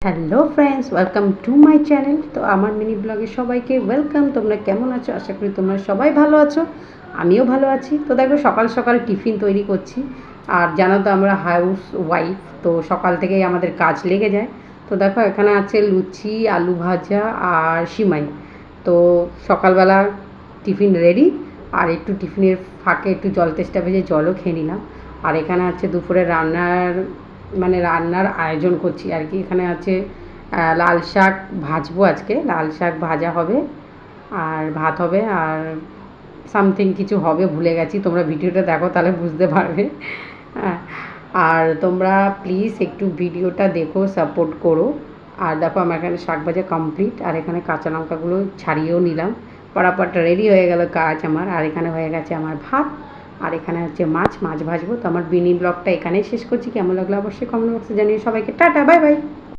Hello friends, welcome to my channel. তো আমার mini ব্লগে সবাইকে ওয়েলকাম। তোমরা কেমন আছো? আশা করি তোমরা সবাই ভালো আছো, আমিও ভালো আছি। তো দেখো, সকাল সকাল টিফিন তৈরি করছি। আর জানো তো আমরা হাউস ওয়াইফ, তো সকাল থেকেই আমাদের কাজ লেগে যায়। তো দেখো, এখানে আছে লুচি, আলু ভাজা আর সিমাই। তো সকালবেলা টিফিন রেডি। আর একটু টিফিনের ফাঁকে একটু জল তেষ্টা ভেজে জলও খেয়ে নিলাম। আর এখানে আছে দুপুরে রান্নার আয়োজন করছি আর কি। এখানে আছে লাল শাক ভাজবো, আজকে লাল শাক ভাজা হবে আর ভাত হবে আর সামথিং কিছু হবে, ভুলে গেছি। তোমরা ভিডিওটা দেখো, তাহলে বুঝতে পারবে। হ্যাঁ, আর তোমরা প্লিজ একটু ভিডিওটা দেখো, সাপোর্ট করো। আর দেখো, আমার এখানে শাক ভাজা কমপ্লিট। আর এখানে কাঁচা লঙ্কাগুলো ছাড়িয়েও নিলাম। পরাপরটা রেডি হয়ে গেল কাজ আমার। আর এখানে হয়ে গেছে আমার ভাত। আর এখানে হচ্ছে মাছ ভাজবো। তো আমার মিনি ব্লগটা এখানেই শেষ করছি। কেমন লাগলো অবশ্যই কমেন্ট বক্সে জানিয়ে। সবাইকে টাটা, বাই বাই।